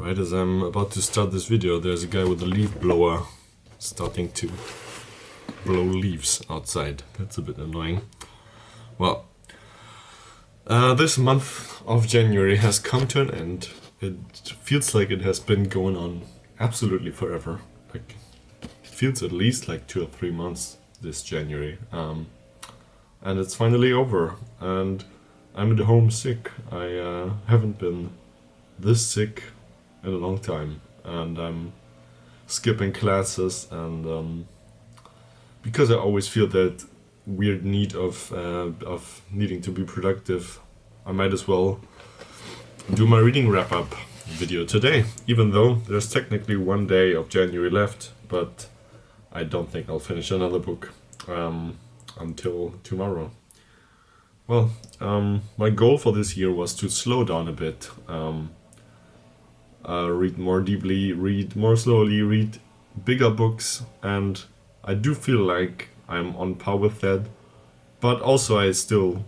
Right as I'm about to start this video, there's a guy with a leaf blower starting to blow leaves outside. That's a bit annoying. Well, this month of January has come to an end. It feels like it has been going on absolutely forever. Like, it feels at least like 2 or 3 months this January. And it's finally over. And I'm at home sick. I haven't been this sick in a long time. And I'm skipping classes. And because I always feel that weird need of needing to be productive, I might as well do my reading wrap-up video today, even though there's technically 1 day of January left, but I don't think I'll finish another book until tomorrow. Well, my goal for this year was to slow down a bit, read more deeply, read more slowly, read bigger books, and I do feel like I'm on par with that, but also I still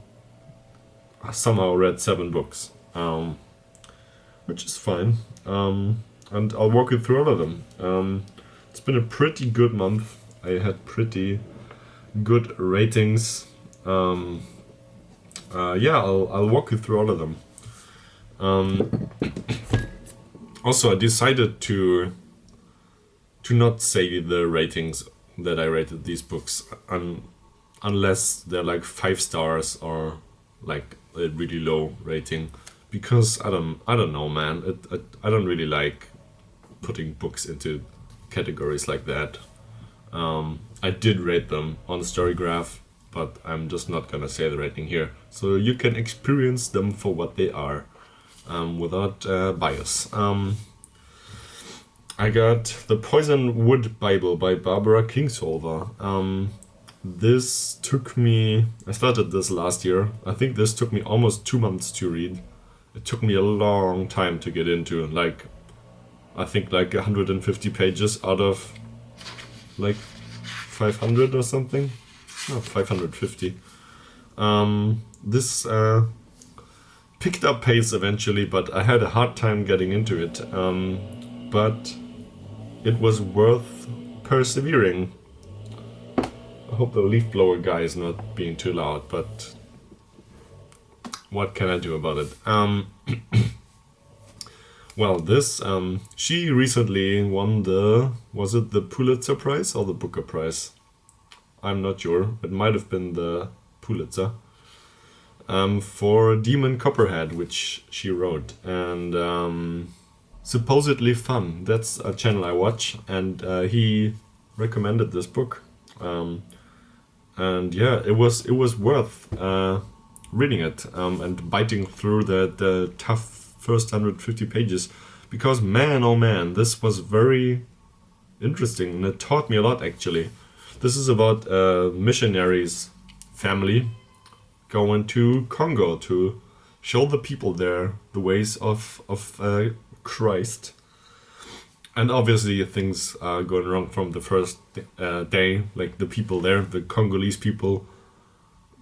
somehow read 7 books, which is fine, and I'll walk you through all of them. It's been a pretty good month. I had pretty good ratings. Yeah, I'll walk you through all of them. Also, I decided to not say the ratings that I rated these books unless they're like 5 stars or like a really low rating, because I don't know, man. I don't really like putting books into categories like that. I did rate them on Storygraph, but I'm just not gonna say the rating here, so you can experience them for what they are, without bias. I got the Poisonwood Bible by Barbara Kingsolver. This took me, I started this last year. I think this took me almost 2 months to read. It took me a long time to get into, like, I think like 150 pages out of like 500 or something. No, 550. This picked up pace eventually, but I had a hard time getting into it. But it was worth persevering. I hope the leaf blower guy is not being too loud, but what can I do about it? Well, this, she recently won was it the Pulitzer Prize or the Booker Prize? I'm not sure. It might have been the Pulitzer. For Demon Copperhead, which she wrote. And Supposedly Fun, that's a channel I watch, and he recommended this book. And yeah, it was worth reading it and biting through the tough first 150 pages, because man, oh man, this was very interesting and it taught me a lot actually. This is about a missionary's family going to Congo to show the people there the ways of Christ. And obviously things are going wrong from the first day. Like, the people there, the Congolese people,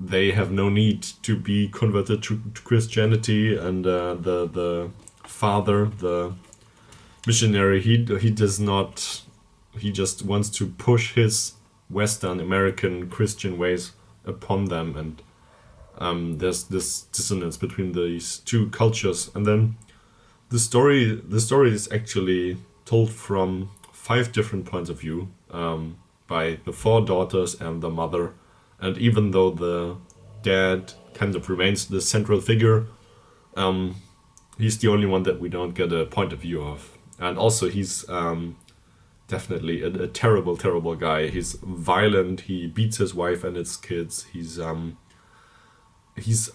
they have no need to be converted to Christianity, and the father, the missionary, he does not, he just wants to push his Western American Christian ways upon them, and there's this dissonance between these two cultures. And then the story is actually told from 5 different points of view, by the 4 daughters and the mother. And even though the dad kind of remains the central figure, he's the only one that we don't get a point of view of. And also he's definitely a terrible, terrible guy. He's violent, he beats his wife and his kids, he's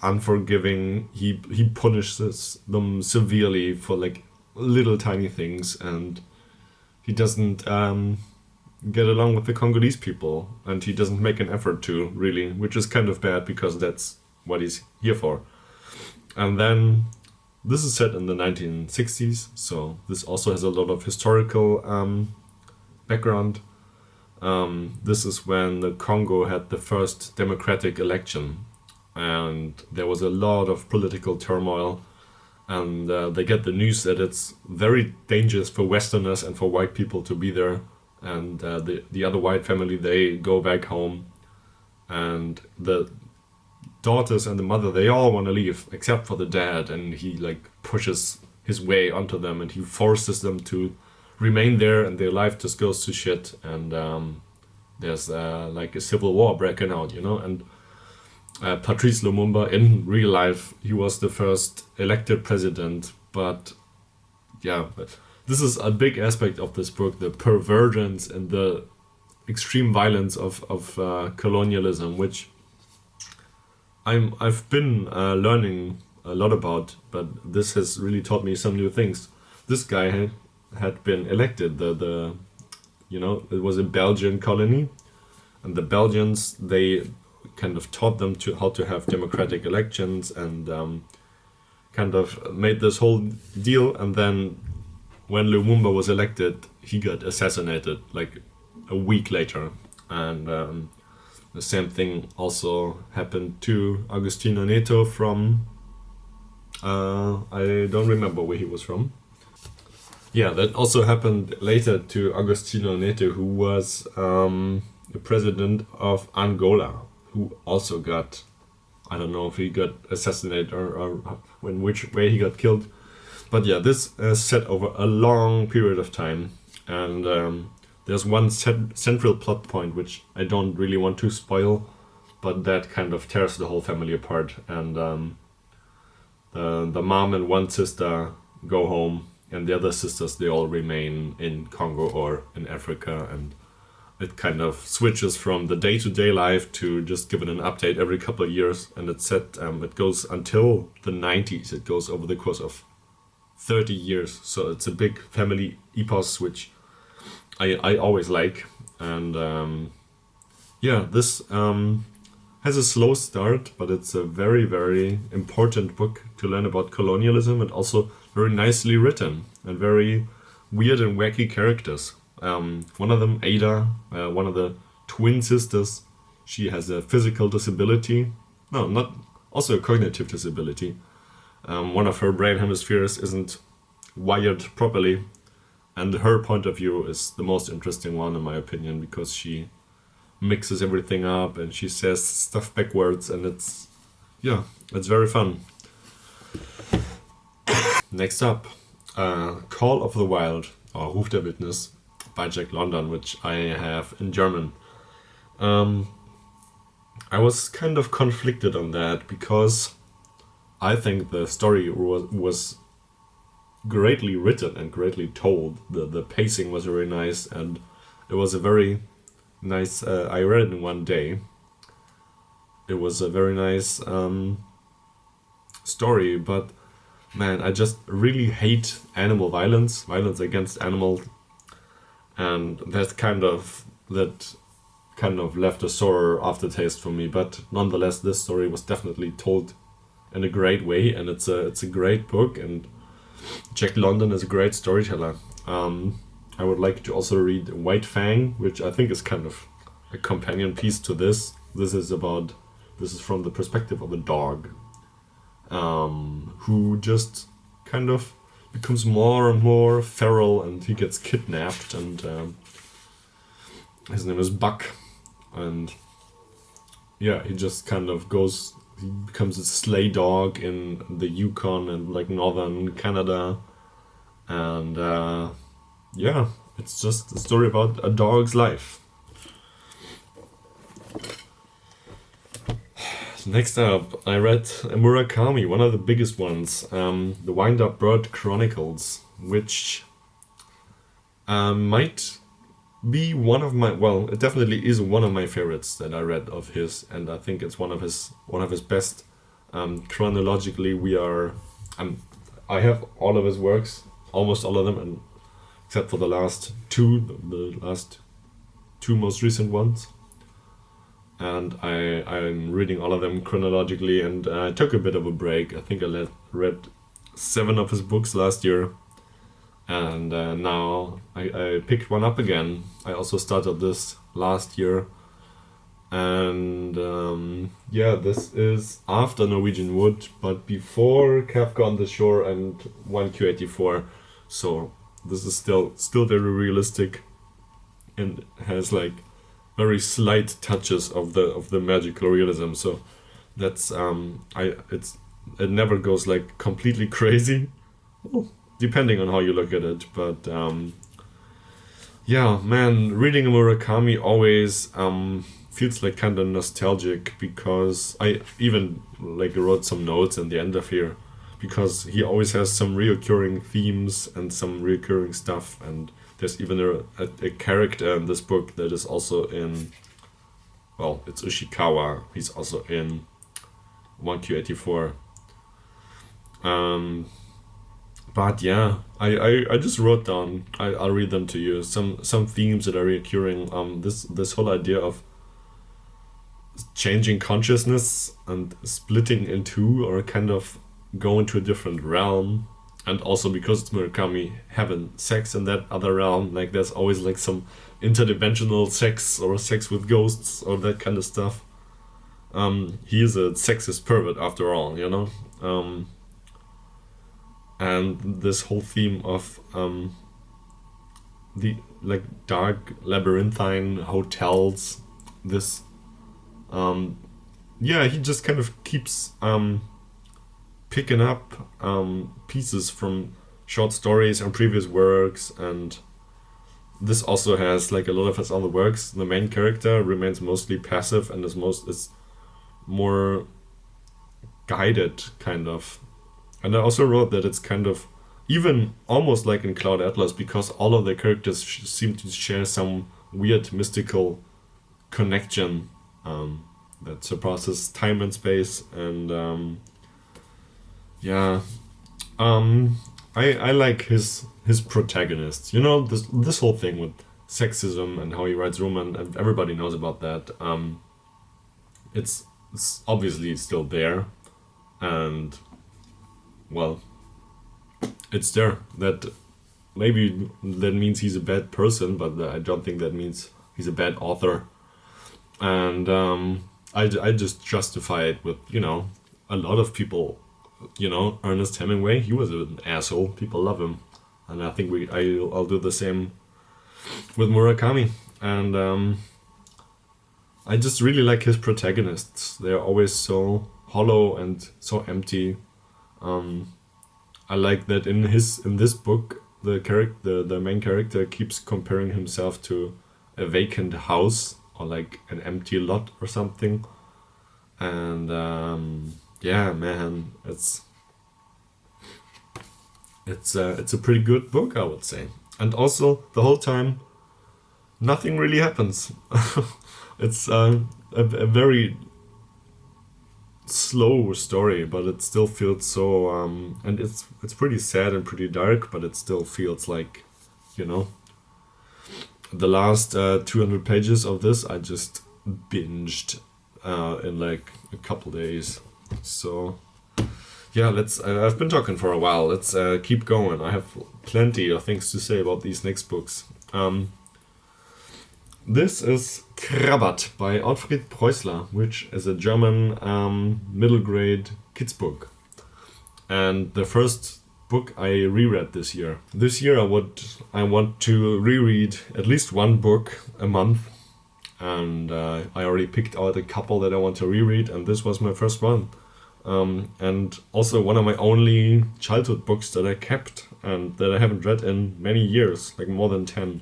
unforgiving, he punishes them severely for like little tiny things, and he doesn't get along with the Congolese people, and he doesn't make an effort to, really, which is kind of bad because that's what he's here for. And then this is set in the 1960s, so this also has a lot of historical background. This is when the Congo had the first democratic election, and there was a lot of political turmoil, and they get the news that it's very dangerous for Westerners and for white people to be there, and the other white family, they go back home, and the daughters and the mother, they all want to leave except for the dad, and he like pushes his way onto them, and he forces them to remain there, and their life just goes to shit, and there's like a civil war breaking out, you know. And Patrice Lumumba, in real life, he was the first elected president, but this is a big aspect of this book, the pervergence and the extreme violence of colonialism, which I've been learning a lot about, but this has really taught me some new things. This guy had been elected, it was a Belgian colony, and the Belgians, they kind of taught them how to have democratic elections, and kind of made this whole deal. And then when Lumumba was elected, he got assassinated like a week later, and the same thing also happened to Agostinho Neto from I don't remember where he was from. Yeah, that also happened later to Agostinho Neto, who was the president of Angola, who also got, I don't know if he got assassinated or in which way he got killed. But yeah, this is set over a long period of time, and there's one central plot point which I don't really want to spoil, but that kind of tears the whole family apart. And the mom and one sister go home, and the other sisters, they all remain in Congo or in Africa, and it kind of switches from the day-to-day life to just giving an update every couple of years. And it's set, it goes until the 90s. It goes over the course of 30 years. So it's a big family epos, which I always like. And this has a slow start, but it's a very, very important book to learn about colonialism, and also very nicely written and very weird and wacky characters. One of them, Ada, one of the twin sisters, she has a physical disability. No, not also a cognitive disability. One of her brain hemispheres isn't wired properly, and her point of view is the most interesting one, in my opinion, because she mixes everything up and she says stuff backwards, and it's very fun. Next up, Call of the Wild, or Ruf der Wildnis, by Jack London, which I have in German. I was kind of conflicted on that, because I think the story was greatly written and greatly told. The pacing was very nice, and it was a very nice, I read it in one day. It was a very nice story, but man, I just really hate animal violence against animals, and that kind of left a sour aftertaste for me. But nonetheless, this story was definitely told in a great way, and it's a great book, and Jack London is a great storyteller. I would like to also read White Fang, which I think is kind of a companion piece to this. This is from the perspective of a dog, who just kind of becomes more and more feral, and he gets kidnapped, and his name is Buck, and he just kind of he becomes a stray dog in the Yukon and like northern Canada, and it's just a story about a dog's life. Next up, I read Murakami, one of the biggest ones, the Wind-Up Bird Chronicles, which might be one of my, it definitely is one of my favorites that I read of his, and I think it's one of his best. Chronologically, I have all of his works, almost all of them, and except for the last two most recent ones. And I'm reading all of them chronologically, and I took a bit of a break. I think I read 7 of his books last year, and now I picked one up again. I also started this last year, And yeah, this is after Norwegian Wood, but before Kafka on the Shore and 1Q84. So this is still very realistic, and has like very slight touches of the magical realism. So that's it never goes like completely crazy, depending on how you look at it. But yeah, man, reading Murakami always feels like kind of nostalgic, because I even like wrote some notes in the end of here, because he always has some reoccurring themes and some reoccurring stuff. And there's even a character in this book that is also in, well, it's Ushikawa. He's also in 1Q84. But yeah, I just wrote down. I'll read them to you. Some themes that are reoccurring. This whole idea of changing consciousness and splitting in two, or kind of go into a different realm. And also, because it's Murakami, having sex in that other realm. Like there's always like some interdimensional sex, or sex with ghosts, or that kind of stuff. He is a sexist pervert after all, you know. And this whole theme of the like dark labyrinthine hotels, this yeah, he just kind of keeps picking up pieces from short stories and previous works. And this also has like a lot of his other works. The main character remains mostly passive and is more guided, kind of. And I also wrote that it's kind of even almost like in Cloud Atlas, because all of the characters seem to share some weird mystical connection that surpasses time and space. And yeah, I like his protagonist. You know, this whole thing with sexism and how he writes Roman, and everybody knows about that. It's obviously still there, and well, it's there. That maybe that means he's a bad person, but I don't think that means he's a bad author. And I just justify it with, you know, a lot of people, you know, Ernest Hemingway, he was an asshole. People love him, and I think I'll do the same with Murakami. And I just really like his protagonists. They're always so hollow and so empty. I like that in this book, the main character keeps comparing himself to a vacant house, or like an empty lot or something. And yeah, man, it's a pretty good book, I would say. And also, the whole time, nothing really happens. It's a very slow story, but it still feels so and it's pretty sad and pretty dark, but it still feels like, you know, the last 200 pages of this I just binged in like a couple days. So yeah, I've been talking for a while. Let's keep going. I have plenty of things to say about these next books. This is Krabat by Ottfried Preußler, which is a German middle grade kids book. And the first book I reread this year. This year I want to reread at least one book a month. And I already picked out a couple that I want to reread, and this was my first one. And also one of my only childhood books that I kept and that I haven't read in many years, like more than 10.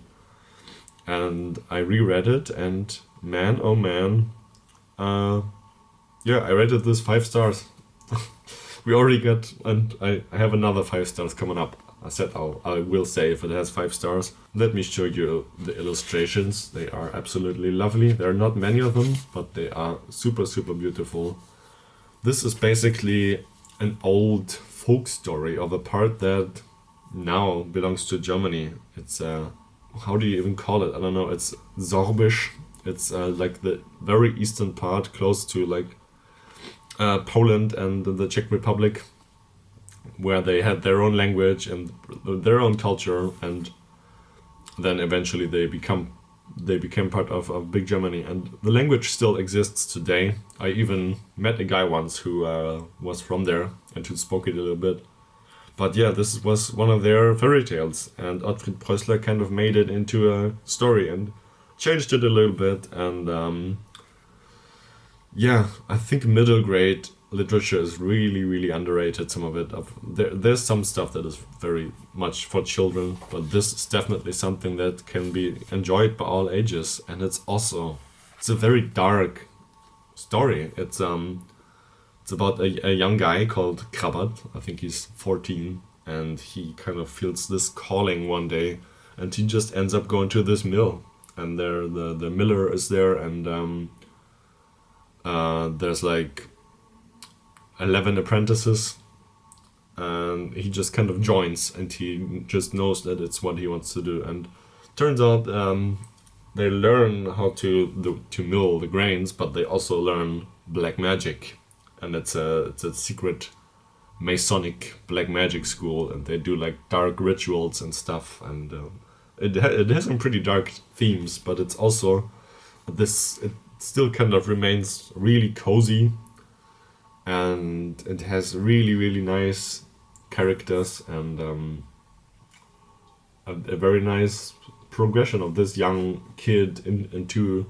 And I reread it, and man, oh man, yeah, I rated this 5 stars. We already got, and I have another 5 stars coming up. I said I will say if it has 5 stars. Let me show you the illustrations. They are absolutely lovely. There are not many of them, but they are super, super beautiful. This is basically an old folk story of a part that now belongs to Germany. It's how do you even call it? I don't know. It's Sorbisch. It's like the very eastern part, close to like Poland and the Czech Republic, where they had their own language and their own culture, and then eventually they become they became part of big Germany, and the language still exists today. I even met a guy once who was from there and who spoke it a little bit. But yeah, this was one of their fairy tales, and Ottfried Preußler kind of made it into a story and changed it a little bit. And yeah, I think middle grade literature is really, really underrated. Some of it, there's some stuff that is very much for children, but this is definitely something that can be enjoyed by all ages. And it's a very dark story. It's about a young guy called Krabat. I think he's 14, and he kind of feels this calling one day, and he just ends up going to this mill, and there the miller is there, and there's like 11 apprentices, and he just kind of joins, and he just knows that it's what he wants to do. And turns out they learn how to mill the grains, but they also learn black magic. And it's a secret Masonic black magic school, and they do like dark rituals and stuff, and it has some pretty dark themes, but it's also it still kind of remains really cozy, and it has really, really nice characters, and a very nice progression of this young kid into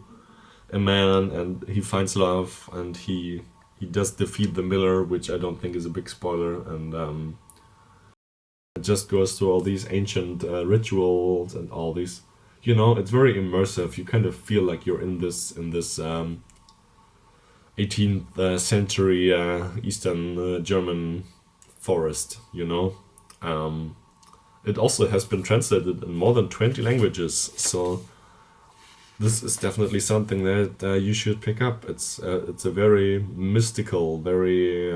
a man, and he finds love, and he does defeat the miller, which I don't think is a big spoiler, and it just goes through all these ancient rituals and all these, it's very immersive. You kind of feel like you're in this 18th century Eastern German forest, It also has been translated in more than 20 languages, so this is definitely something that you should pick up. It's a very mystical, very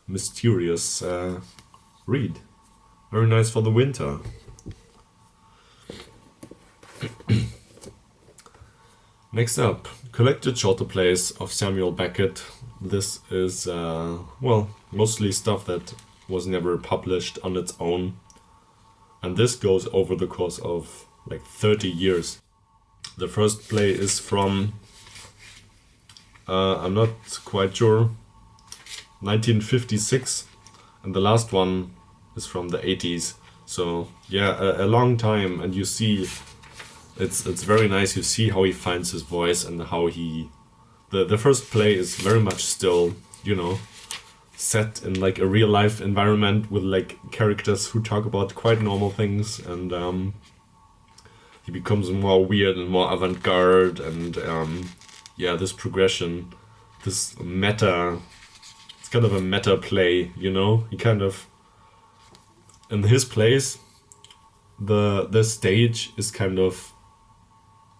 mysterious read. Very nice for the winter. Next up, collected shorter plays of Samuel Beckett. This is mostly stuff that was never published on its own, and this goes over the course of like 30 years. The first play is from, I'm not quite sure, 1956, and the last one is from the 80s. So yeah, a long time, and you see, it's very nice. You see how he finds his voice, and how the first play is very much still, set in like a real life environment with like characters who talk about quite normal things, and he becomes more weird and more avant-garde, and this progression, this meta, it's kind of a meta play, he kind of, in his plays, the stage is kind of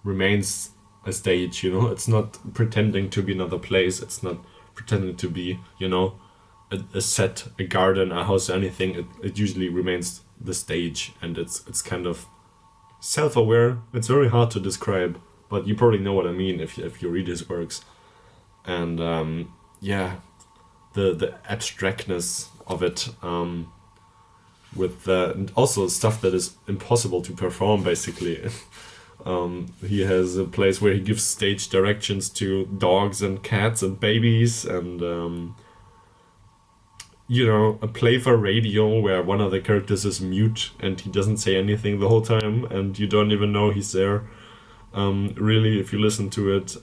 remains a stage, it's not pretending to be another place, it's not pretending to be, a set, a garden, a house, anything. It usually remains the stage, and it's kind of self-aware. It's very hard to describe, but you probably know what I mean if you read his works. And the abstractness of it, with and also stuff that is impossible to perform, basically. He has a place where he gives stage directions to dogs and cats and babies, and a play for radio where one of the characters is mute and he doesn't say anything the whole time, and you don't even know he's there. Really, if you listen to it,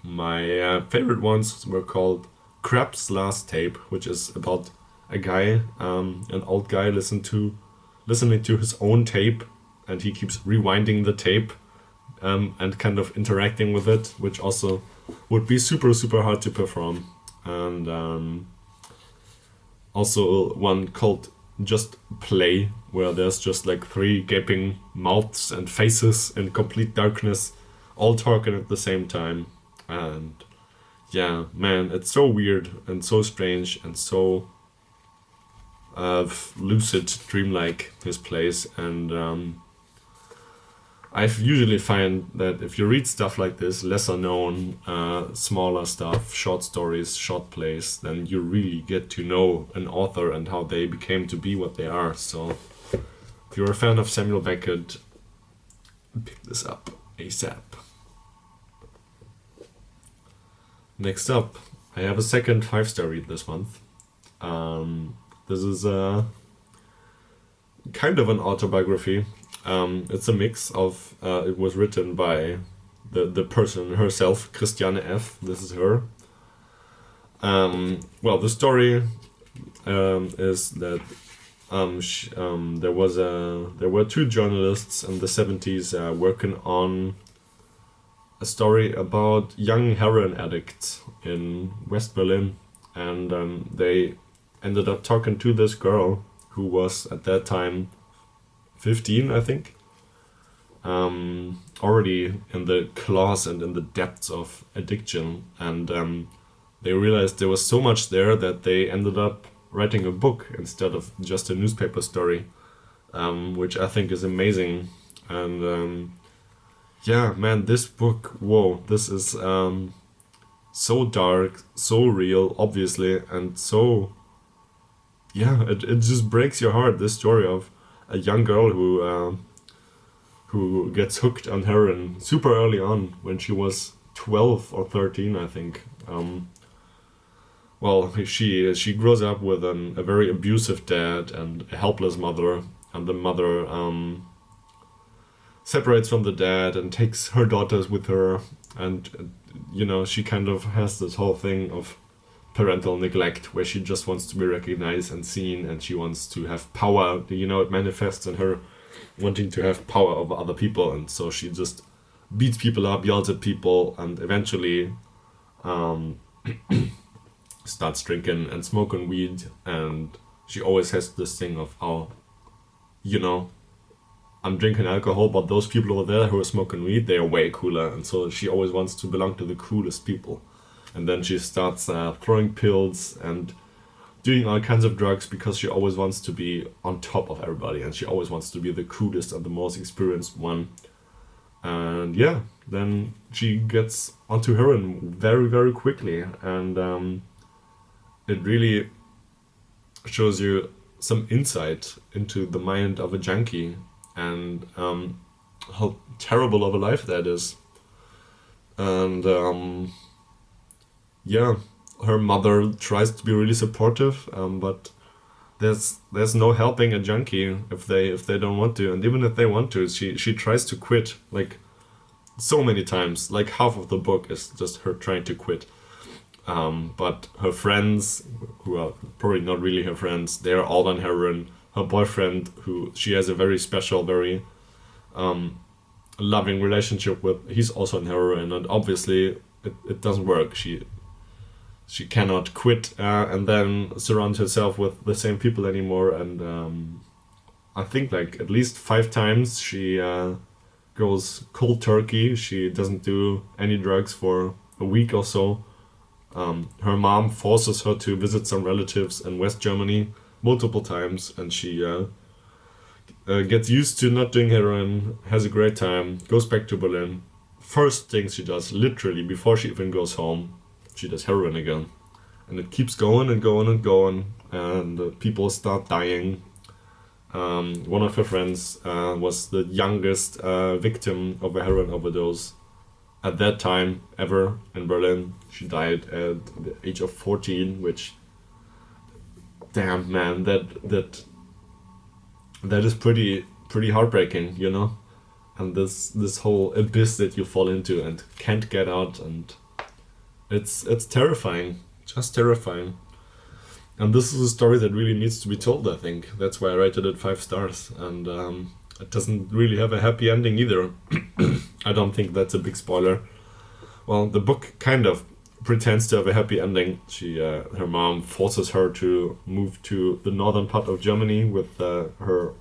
my favorite ones were called Krab's Last Tape, which is about a guy, an old guy, listening to his own tape, and he keeps rewinding the tape, and kind of interacting with it, which also would be super, super hard to perform. And also one called Just Play, where there's just like 3 gaping mouths and faces in complete darkness, all talking at the same time. And yeah, man, it's so weird and so strange and so lucid, dreamlike, his plays. And I usually find that if you read stuff like this, lesser known, smaller stuff, short stories, short plays, then you really get to know an author and how they became to be what they are. So if you're a fan of Samuel Beckett, pick this up ASAP. Next up, I have a second 5-star read this month. This is kind of an autobiography. It's a mix of, it was written by the person herself, Christiane F. This is her. Well, the story is that there were two journalists in the 70s working on a story about young heroin addicts in West Berlin, and they ended up talking to this girl who was at that time 15, I think, already in the claws and in the depths of addiction, and they realized there was so much there that they ended up writing a book instead of just a newspaper story, which I think is amazing. And yeah, man, this book, whoa, this is so dark, so real, obviously, and so, yeah, it just breaks your heart, this story of a young girl who gets hooked on heroin super early on, when she was 12 or 13, I think. Well, she grows up with a very abusive dad and a helpless mother, and the mother separates from the dad and takes her daughters with her, and you know, she kind of has this whole thing of parental neglect where she just wants to be recognized and seen, and she wants to have power. You know, it manifests in her wanting to have power over other people, and so she just beats people up, yells at people, and eventually starts drinking and smoking weed. And she always has this thing of, oh, you know, I'm drinking alcohol, but those people over there who are smoking weed, they are way cooler, and so she always wants to belong to the coolest people. And then she starts throwing pills and doing all kinds of drugs because she always wants to be on top of everybody, and she always wants to be the coolest and the most experienced one. And yeah, then she gets onto heroin very, very quickly, and it really shows you some insight into the mind of a junkie, and how terrible of a life that is. And yeah, her mother tries to be really supportive, but there's no helping a junkie if they don't want to, and even if they want to, she tries to quit like so many times. Like half of the book is just her trying to quit. But her friends, who are probably not really her friends, they're all on heroin. Her boyfriend, who she has a very special, very loving relationship with, he's also on heroin, and obviously it doesn't work. She cannot quit and then surround herself with the same people anymore. And I think like at least 5 times she goes cold turkey. She doesn't do any drugs for a week or so. Her mom forces her to visit some relatives in West Germany multiple times, and she gets used to not doing heroin, has a great time, goes back to Berlin. First thing she does, literally before she even goes home, she does heroin again. And it keeps going and going and going, and people start dying. One of her friends was the youngest victim of a heroin overdose at that time ever in Berlin. She died at the age of 14, which, damn man, that is pretty heartbreaking, you know. And this whole abyss that you fall into and can't get out, and it's terrifying, just terrifying. And this is a story that really needs to be told, I think. That's why I rated it 5 stars. And it doesn't really have a happy ending either. I don't think that's a big spoiler. Well, the book kind of pretends to have a happy ending. Her mom forces her to move to the northern part of Germany with her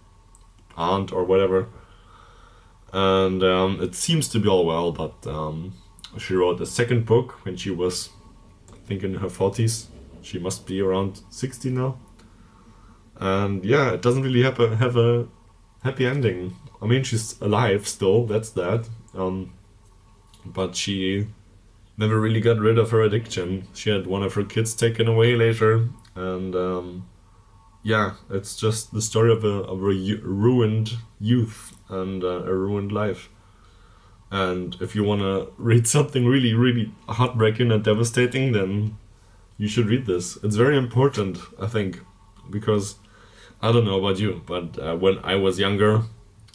aunt or whatever. And it seems to be all well, but she wrote a second book when she was, I think, in her 40s. She must be around 60 now. And yeah, it doesn't really have a happy ending. I mean, she's alive still, that's that. But she never really got rid of her addiction. She had one of her kids taken away later. And yeah, it's just the story of a ruined youth and a ruined life. And if you want to read something really, really heartbreaking and devastating, then you should read this. It's very important, I think, because I don't know about you, but when I was younger,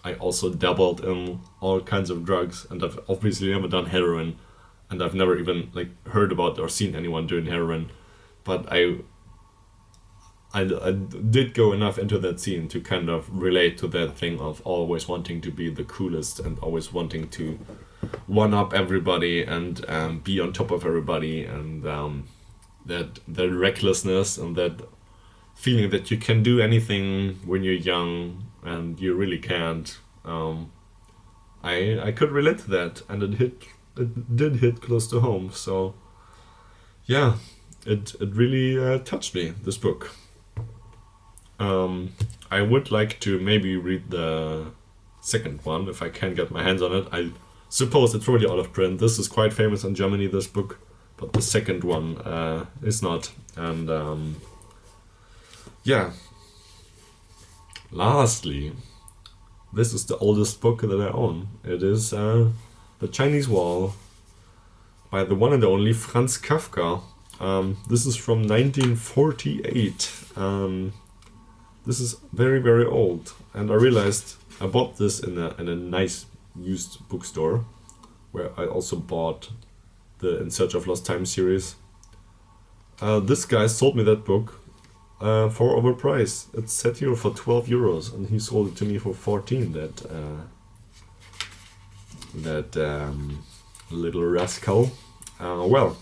I also dabbled in all kinds of drugs, and I've obviously never done heroin, and I've never even like heard about or seen anyone doing heroin, but I did go enough into that scene to kind of relate to that thing of always wanting to be the coolest and always wanting to one up everybody and be on top of everybody, and that recklessness and that feeling that you can do anything when you're young and you really can't. I could relate to that, and it did hit close to home. So yeah, it really touched me, this book. I would like to maybe read the second one if I can get my hands on it. I suppose it's already out of print. This is quite famous in Germany, this book, but the second one is not. And yeah. Lastly, this is the oldest book that I own. It is The Chinese Wall by the one and only Franz Kafka. This is from 1948. This is very, very old, and I realized I bought this in a nice used bookstore, where I also bought the In Search of Lost Time series. This guy sold me that book for overpriced. It's set here for 12 euros, and he sold it to me for 14. That little rascal. Well,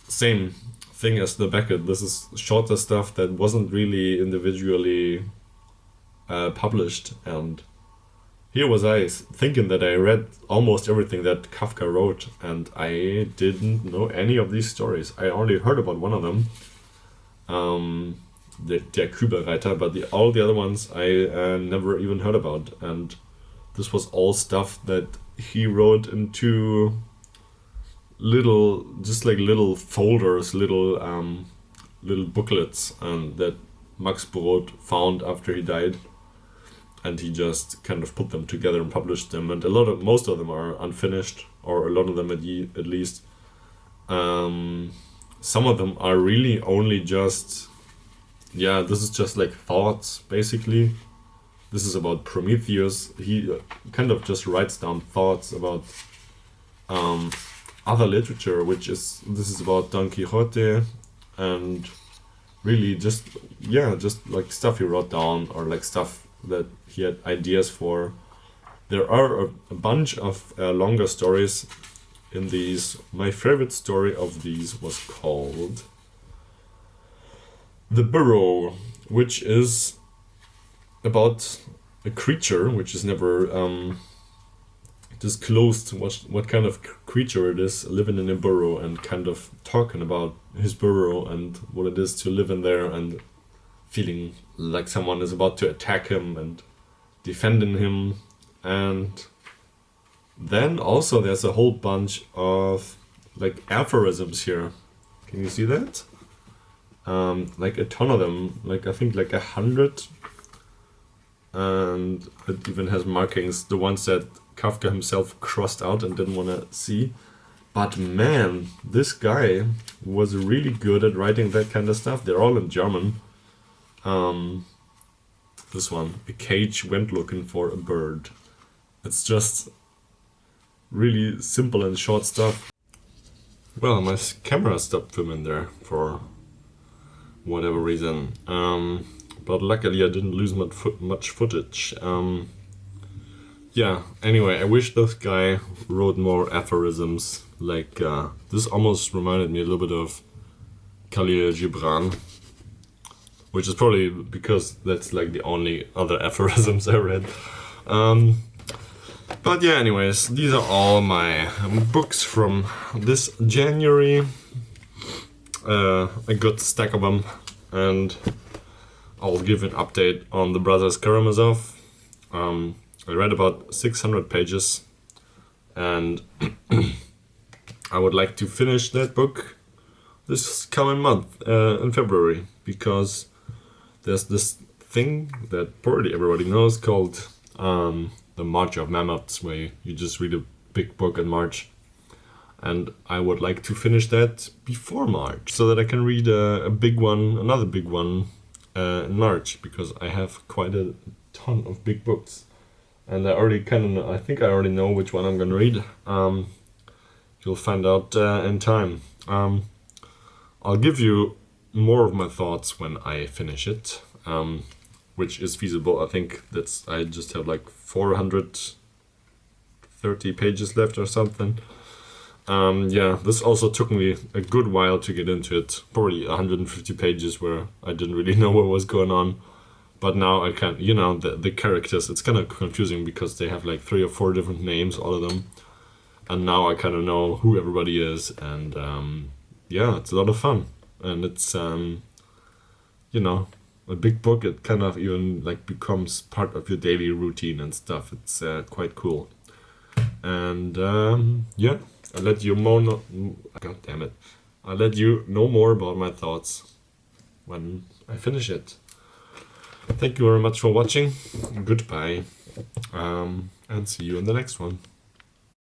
same thing as the Beckett. This is shorter stuff that wasn't really individually published, and here was I thinking that I read almost everything that Kafka wrote, and I didn't know any of these stories. I only heard about one of them, Der Kübelreiter, but all the other ones I never even heard about, and this was all stuff that he wrote into little folders, little booklets, and that Max Brod found after he died, and he just kind of put them together and published them. And most of them are unfinished, or a lot of them at least. Some of them are really only just, this is just like thoughts, basically. This is about Prometheus. He kind of just writes down thoughts about other literature, this is about Don Quixote, and really just like stuff he wrote down, or like stuff that he had ideas for. There are a bunch of longer stories in these. My favorite story of these was called The Burrow, which is about a creature which is never disclosed what kind of creature it is, living in a burrow and kind of talking about his burrow and what it is to live in there, and feeling like someone is about to attack him and defending him. And then also there's a whole bunch of like aphorisms here. Can you see that? Like a ton of them, like I think like 100, and it even has markings, the ones that Kafka himself crossed out and didn't want to see. But man, this guy was really good at writing that kind of stuff. They're all in German. This one, a cage went looking for a bird. It's just really simple and short stuff. Well, my camera stopped filming there for whatever reason. But luckily I didn't lose much footage. Anyway, I wish this guy wrote more aphorisms. Like, this almost reminded me a little bit of Khalil Gibran, which is probably because that's like the only other aphorisms I read. But yeah, anyways, these are all my books from this January. A good stack of them, and I'll give an update on the Brothers Karamazov. I read about 600 pages, and I would like to finish that book this coming month, in February, because there's this thing that probably everybody knows called the March of Mammoths, where you just read big book in March. And I would like to finish that before March so that I can read a big one, another big one in March, because I have quite a ton of big books. And I think I already know which one I'm going to read. You'll find out in time. I'll give you more of my thoughts when I finish it, which is feasible. I think I just have like 430 pages left or something. This also took me a good while to get into it. Probably 150 pages where I didn't really know what was going on. But now I can, the characters, it's kind of confusing because they have like 3 or 4 different names, all of them. And now I kind of know who everybody is. And it's a lot of fun. And it's, a big book. It kind of even like becomes part of your daily routine and stuff. It's quite cool. And I'll let you I'll let you know more about my thoughts when I finish it. Thank you very much for watching. Goodbye. And see you in the next one.